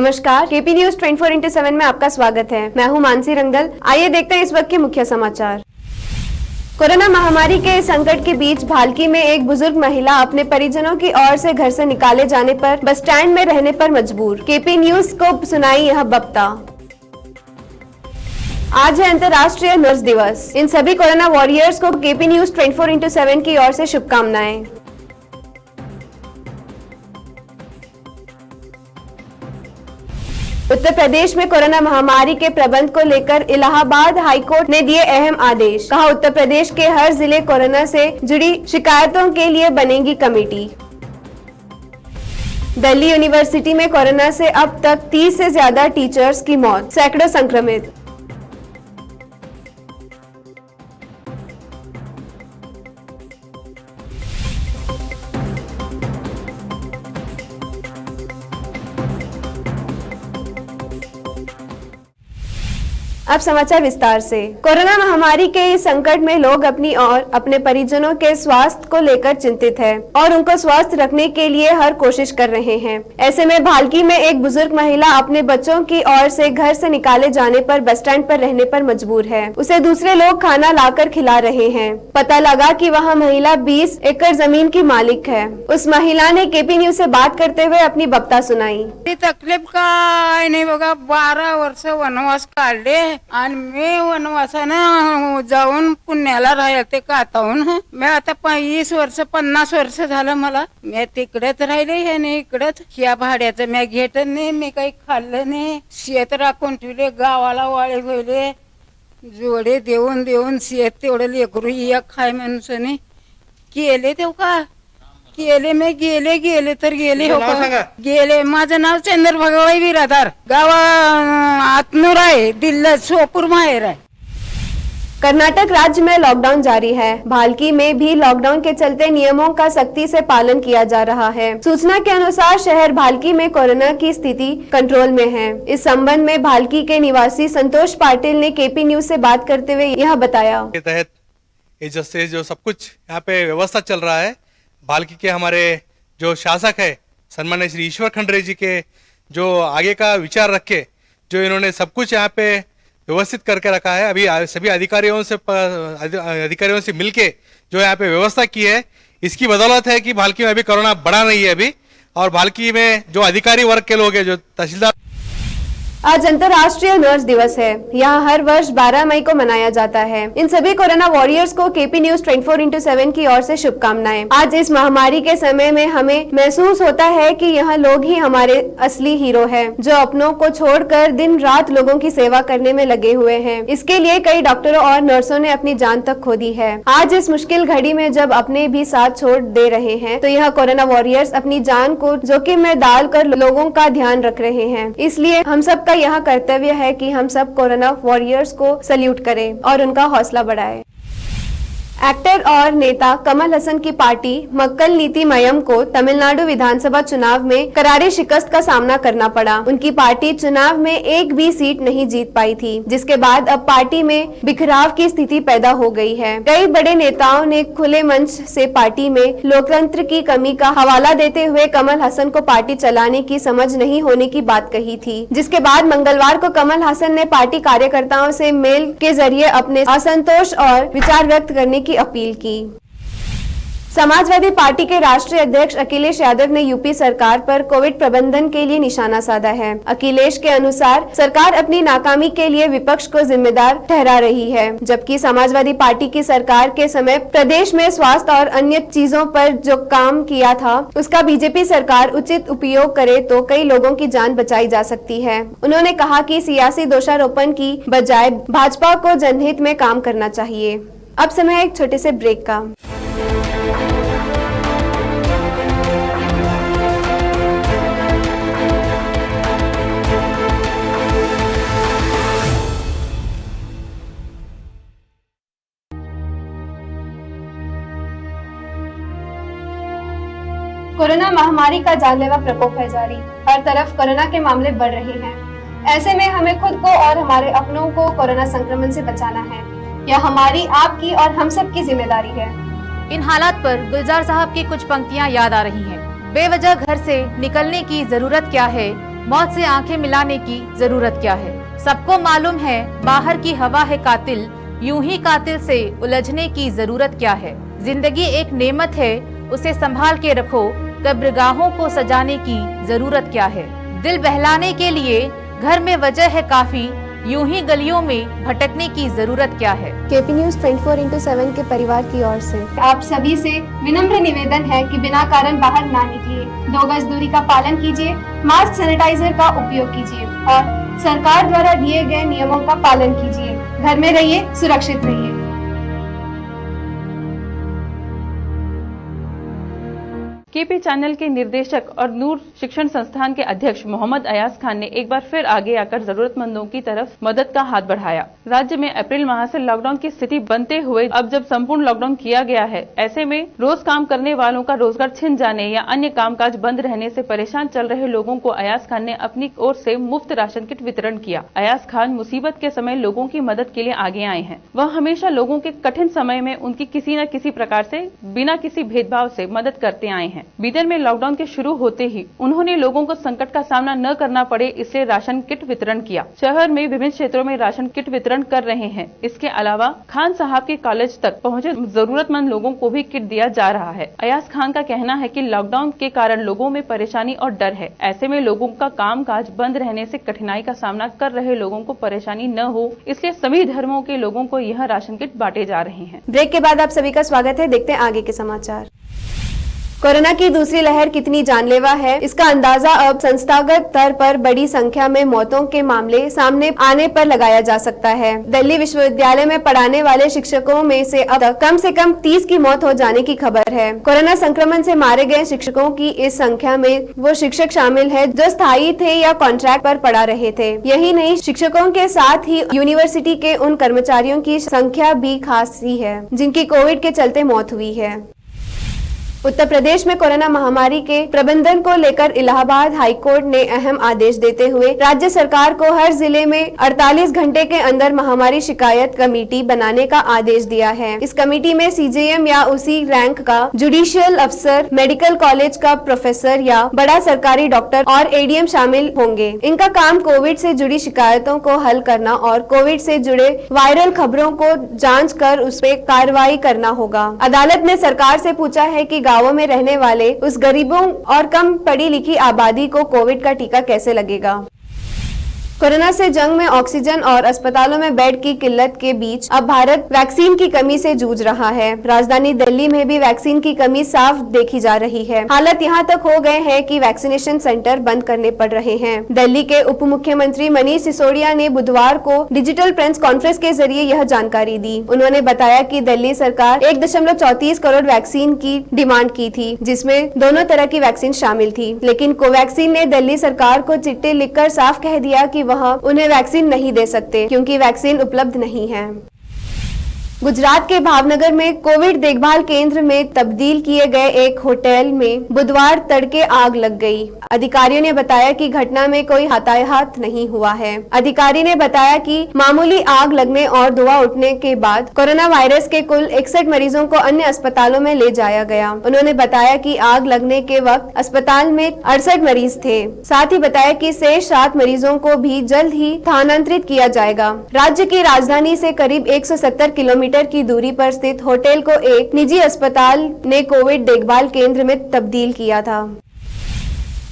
नमस्कार, KP news 24/7 में आपका स्वागत है। मैं हूं मानसी रंगल। आइए देखते हैं इस वक्त के मुख्य समाचार। कोरोना महामारी के संकट के बीच भालकी में एक बुजुर्ग महिला अपने परिजनों की ओर से घर से निकाले जाने पर बस स्टैंड में रहने पर मजबूर। केपी न्यूज को सुनाई यह बप्ता। आज है अंतर्राष्ट्रीय नर्स दिवस। इन सभी कोरोना वॉरियर्स को केपी न्यूज 24/7 की ओर से शुभकामनाएं। उत्तर प्रदेश में कोरोना महामारी के प्रबंध को लेकर इलाहाबाद हाईकोर्ट ने दिए अहम आदेश। कहा, उत्तर प्रदेश के हर जिले कोरोना से जुड़ी शिकायतों के लिए बनेगी कमेटी। दिल्ली यूनिवर्सिटी में कोरोना से अब तक 30 से ज्यादा टीचर्स की मौत, सैकड़ों संक्रमित। अब समाचार विस्तार से। कोरोना महामारी के इस संकट में लोग अपनी और अपने परिजनों के स्वास्थ्य को लेकर चिंतित हैं और उनको स्वस्थ रखने के लिए हर कोशिश कर रहे हैं। ऐसे में भालकी में एक बुजुर्ग महिला अपने बच्चों की ओर से घर से निकाले जाने पर बस स्टैंड पर रहने पर मजबूर है। उसे दूसरे लोग खाना लाकर खिला रहे हैं। पता लगा कि वह महिला 20 एकड़ जमीन की मालिक है। उस महिला ने केपी न्यूज से बात करते हुए अपनी बप्ता सुनाई। तकलीफ काय नाही बघा, 12 वर्ष वनवास काढले आणि मी वनवासानं जाऊन पुण्याला राहते कातावून. मी आता 20 वर्ष 50 वर्ष झालं मला. मी तिकडेच राहिले हे नाही इकडेच. ह्या भाड्याचं मी घेत नाही, मी काही खाल्लं नाही. शेत राखून ठेवले, गावाला वाळे होईल जोडे देऊन देऊन शेत तेवढं लेकरू एक खाय माणसाने केले तेव का गेले. मी गेले तर गेले हो का गेले. माझं नाव चंद्र भगवाई बिरादार, गाव आतनूर आहे, दिल्ली सोपूर माहेर आहे. कर्नाटक राज्य में लॉकडाउन जारी है। भालकी में भी लॉकडाउन के चलते नियमों का सख्ती से पालन किया जा रहा है। सूचना के अनुसार शहर भालकी में कोरोना की स्थिति कंट्रोल में है। इस संबंध में भालकी के निवासी संतोष पाटिल ने केपी न्यूज से बात करते हुए यह बताया। के तहत जो सब कुछ यहाँ पे व्यवस्था चल रहा है, भालकी के हमारे जो शासक है सन्मान्य श्री ईश्वर खंडरे जी के जो आगे का विचार रख के जो इन्होंने सब कुछ यहाँ पे व्यवस्थित करके रखा है। अभी सभी अधिकारियों से मिलके जो यहाँ पे व्यवस्था की है, इसकी बदौलत है कि भालकी में अभी कोरोना बढ़ा नहीं है अभी। और भालकी में जो अधिकारी वर्ग के लोग हैं, जो तहसीलदार। आज अंतर्राष्ट्रीय नर्स दिवस है। यह हर वर्ष 12 मई को मनाया जाता है। इन सभी कोरोना वॉरियर्स को केपी न्यूज 24/7 की ओर से शुभकामनाएं। आज इस महामारी के समय में हमें महसूस होता है कि यह लोग ही हमारे असली हीरो हैं, जो अपनों को छोड़कर दिन रात लोगों की सेवा करने में लगे हुए हैं। इसके लिए कई डॉक्टरों और नर्सों ने अपनी जान तक खो दी है। आज इस मुश्किल घड़ी में जब अपने भी साथ छोड़ दे रहे हैं, तो यह कोरोना वॉरियर्स अपनी जान को जोखिम में डालकर लोगों का ध्यान रख रहे हैं। इसलिए हम सब यह कर्तव्य है कि हम सब कोरोना वॉरियर्स को सल्यूट करें और उनका हौसला बढ़ाएं। एक्टर और नेता कमल हसन की पार्टी मक्कल नीति मयम को तमिलनाडु विधानसभा चुनाव में करारी शिकस्त का सामना करना पड़ा। उनकी पार्टी चुनाव में एक भी सीट नहीं जीत पाई थी, जिसके बाद अब पार्टी में बिखराव की स्थिति पैदा हो गई है। कई बड़े नेताओं ने खुले मंच से पार्टी में लोकतंत्र की कमी का हवाला देते हुए कमल हसन को पार्टी चलाने की समझ नहीं होने की बात कही थी, जिसके बाद मंगलवार को कमल हसन ने पार्टी कार्यकर्ताओं से मेल के जरिए अपने असंतोष और विचार व्यक्त करने की अपील की। समाजवादी पार्टी के राष्ट्रीय अध्यक्ष अखिलेश यादव ने यूपी सरकार पर कोविड प्रबंधन के लिए निशाना साधा है। अखिलेश के अनुसार सरकार अपनी नाकामी के लिए विपक्ष को जिम्मेदार ठहरा रही है, जबकि समाजवादी पार्टी की सरकार के समय प्रदेश में स्वास्थ्य और अन्य चीजों पर जो काम किया था, उसका बीजेपी सरकार उचित उपयोग करे तो कई लोगों की जान बचाई जा सकती है। उन्होंने कहा कि सियासी दोषारोपण की बजाय भाजपा को जनहित में काम करना चाहिए। अब समय है एक छोटे से ब्रेक का। कोरोना महामारी का जानलेवा प्रकोप है जारी। हर तरफ कोरोना के मामले बढ़ रहे हैं। ऐसे में हमें खुद को और हमारे अपनों को कोरोना संक्रमण से बचाना है। यह हमारी, आपकी और हम सब की जिम्मेदारी है। इन हालात पर गुलजार साहब की कुछ पंक्तियां याद आ रही हैं। बेवजह घर से निकलने की जरूरत क्या है, मौत से आंखें मिलाने की जरूरत क्या है? सबको मालूम है बाहर की हवा है कातिल, यूं ही कातिल से उलझने की जरूरत क्या है? जिंदगी एक नेमत है, उसे संभाल के रखो, कब्रगाहों को सजाने की जरूरत क्या है? दिल बहलाने के लिए घर में वजह है काफी, यूं ही गलियों में भटकने की जरूरत क्या है? केपी न्यूज 24/7 के परिवार की ओर से आप सभी से विनम्र निवेदन है कि बिना कारण बाहर ना निकलिए, 2 गज दूरी का पालन कीजिए, मास्क सैनिटाइजर का उपयोग कीजिए और सरकार द्वारा दिए गए नियमों का पालन कीजिए। घर में रहिए, सुरक्षित रहिए। केपी चैनल के निर्देशक और नूर शिक्षण संस्थान के अध्यक्ष मोहम्मद अयाज खान ने एक बार फिर आगे आकर जरूरतमंदों की तरफ मदद का हाथ बढ़ाया। राज्य में अप्रैल माह से लॉकडाउन की स्थिति बनते हुए अब जब संपूर्ण लॉकडाउन किया गया है, ऐसे में रोज काम करने वालों का रोजगार छिन जाने या अन्य कामकाज बंद रहने से परेशान चल रहे लोगों को अयाज खान ने अपनी ओर से मुफ्त राशन किट वितरण किया। अयाज खान मुसीबत के समय लोगों की मदद के लिए आगे आए हैं। वह हमेशा लोगों के कठिन समय में उनकी किसी न किसी प्रकार से बिना किसी भेदभाव से मदद करते आए हैं। बीदर में लॉकडाउन के शुरू होते ही उन्होंने लोगों को संकट का सामना न करना पड़े, इसलिए राशन किट वितरण किया। शहर में विभिन्न क्षेत्रों में राशन किट वितरण कर रहे हैं। इसके अलावा खान साहब के कॉलेज तक पहुंचे जरूरतमंद लोगों को भी किट दिया जा रहा है। अयाज खान का कहना है कि लॉकडाउन के कारण लोगों में परेशानी और डर है। ऐसे में लोगों का कामकाज बंद रहने से कठिनाई का सामना कर रहे लोगों को परेशानी न हो, इसलिए सभी धर्मों के लोगों को यह राशन किट बांटे जा रहे हैं। ब्रेक के बाद आप सभी का स्वागत है। देखते हैं आगे के समाचार। कोरोना की दूसरी लहर कितनी जानलेवा है, इसका अंदाजा अब संस्थागत स्तर पर बड़ी संख्या में मौतों के मामले सामने आने पर लगाया जा सकता है। दिल्ली विश्वविद्यालय में पढ़ाने वाले शिक्षकों में से अब तक कम से कम 30 की मौत हो जाने की खबर है। कोरोना संक्रमण से मारे गए शिक्षकों की इस संख्या में वो शिक्षक शामिल है जो स्थायी थे या कॉन्ट्रैक्ट पर पढ़ा रहे थे। यही नहीं, शिक्षकों के साथ ही यूनिवर्सिटी के उन कर्मचारियों की संख्या भी खासी है जिनकी कोविड के चलते मौत हुई है। उत्तर प्रदेश में कोरोना महामारी के प्रबंधन को लेकर इलाहाबाद हाईकोर्ट ने अहम आदेश देते हुए राज्य सरकार को हर जिले में 48 घंटे के अंदर महामारी शिकायत कमेटी बनाने का आदेश दिया है। इस कमेटी में सीजेएम या उसी रैंक का जुडिशियल अफसर, मेडिकल कॉलेज का प्रोफेसर या बड़ा सरकारी डॉक्टर और एडीएम शामिल होंगे। इनका काम कोविड से जुड़ी शिकायतों को हल करना और कोविड से जुड़े वायरल खबरों को जांच कर उस पर कार्रवाई करना होगा। अदालत ने सरकार से पूछा है कि गांवों में रहने वाले उस गरीबों और कम पढ़ी लिखी आबादी को कोविड का टीका कैसे लगेगा। कोरोना से जंग में ऑक्सीजन और अस्पतालों में बेड की किल्लत के बीच अब भारत वैक्सीन की कमी से जूझ रहा है। राजधानी दिल्ली में भी वैक्सीन की कमी साफ देखी जा रही है। हालत यहां तक हो गए हैं कि वैक्सीनेशन सेंटर बंद करने पड़ रहे हैं। दिल्ली के उप मुख्यमंत्री मनीष सिसोदिया ने बुधवार को डिजिटल प्रेस कॉन्फ्रेंस के जरिए यह जानकारी दी। उन्होंने बताया कि दिल्ली सरकार 1.34 करोड़ वैक्सीन की डिमांड की थी, जिसमें दोनों तरह की वैक्सीन शामिल थी, लेकिन कोवैक्सीन ने दिल्ली सरकार को चिट्ठी लिखकर साफ कह दिया कि वह उन्हें वैक्सीन नहीं दे सकते क्योंकि वैक्सीन उपलब्ध नहीं है। गुजरात के भावनगर में कोविड देखभाल केंद्र में तब्दील किए गए एक होटल में बुधवार तड़के आग लग गई। अधिकारियों ने बताया कि घटना में कोई हताहत नहीं हुआ है। अधिकारी ने बताया कि मामूली आग लगने और धुआं उठने के बाद कोरोना वायरस के कुल 61 मरीजों को अन्य अस्पतालों में ले जाया गया। उन्होंने बताया कि आग लगने के वक्त अस्पताल में 68 मरीज थे। साथ ही बताया कि शेष 7 मरीजों को भी जल्द ही स्थानांतरित किया जाएगा। राज्य की राजधानी से करीब 170 किलोमीटर की दूरी पर स्थित होटल को एक निजी अस्पताल ने कोविड देखभाल केंद्र में तब्दील किया था।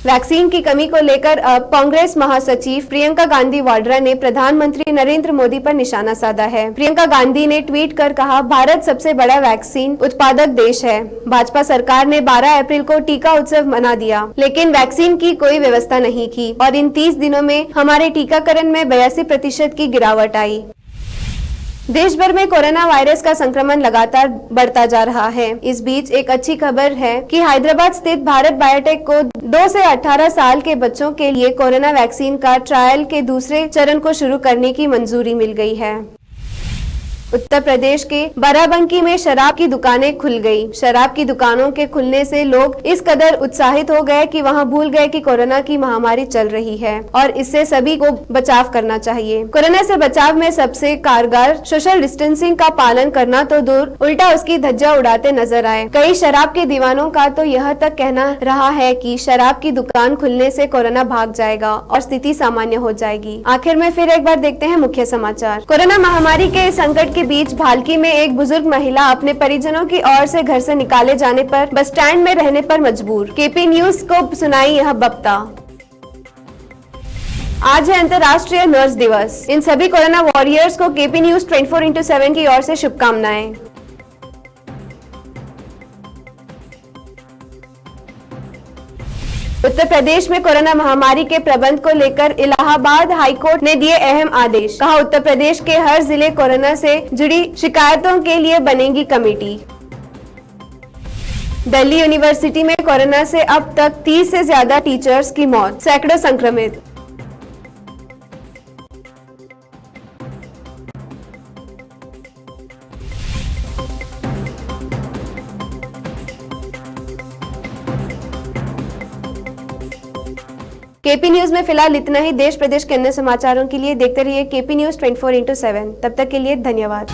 वैक्सीन की कमी को लेकर अब कांग्रेस महासचिव प्रियंका गांधी वाड्रा ने प्रधानमंत्री नरेंद्र मोदी पर निशाना साधा है। प्रियंका गांधी ने ट्वीट कर कहा, भारत सबसे बड़ा वैक्सीन उत्पादक देश है। भाजपा सरकार ने 12 अप्रैल को टीका उत्सव मना दिया, लेकिन वैक्सीन की कोई व्यवस्था नहीं की और इन 30 दिनों में हमारे टीकाकरण में 82% की गिरावट आई। देश भर में कोरोना वायरस का संक्रमण लगातार बढ़ता जा रहा है। इस बीच एक अच्छी खबर है कि हैदराबाद स्थित भारत बायोटेक को 2 से 18 साल के बच्चों के लिए कोरोना वैक्सीन का ट्रायल के दूसरे चरण को शुरू करने की मंजूरी मिल गई है। उत्तर प्रदेश के बाराबंकी में शराब की दुकानें खुल गई। शराब की दुकानों के खुलने से लोग इस कदर उत्साहित हो गए कि वहां भूल गए कि कोरोना की महामारी चल रही है और इससे सभी को बचाव करना चाहिए। कोरोना से बचाव में सबसे कारगर सोशल डिस्टेंसिंग का पालन करना तो दूर, उल्टा उसकी धज्जा उड़ाते नजर आए। कई शराब के दीवानों का तो यह तक कहना रहा है कि शराब की दुकान खुलने से कोरोना भाग जाएगा और स्थिति सामान्य हो जाएगी। आखिर में फिर एक बार देखते हैं मुख्य समाचार। कोरोना महामारी के संकट के बीच भालकी में एक बुजुर्ग महिला अपने परिजनों की ओर से घर से निकाले जाने पर बस स्टैंड में रहने पर मजबूर। केपी न्यूज को सुनाई यह बप्ता। आज है अंतर्राष्ट्रीय नर्स दिवस। इन सभी कोरोना वॉरियर्स को केपी न्यूज 24/7 की ओर से शुभकामनाएं। उत्तर प्रदेश में कोरोना महामारी के प्रबंध को लेकर इलाहाबाद हाईकोर्ट ने दिए अहम आदेश। कहा, उत्तर प्रदेश के हर जिले कोरोना से जुड़ी शिकायतों के लिए बनेगी कमेटी। दिल्ली यूनिवर्सिटी में कोरोना से अब तक 30 से ज्यादा टीचर्स की मौत, सैकड़ों संक्रमित। केपी न्यूज में फिलहाल इतना ही। देश प्रदेश के अन्य समाचारों के लिए देखते रहिए केपी न्यूज 24/7। तब तक के लिए धन्यवाद।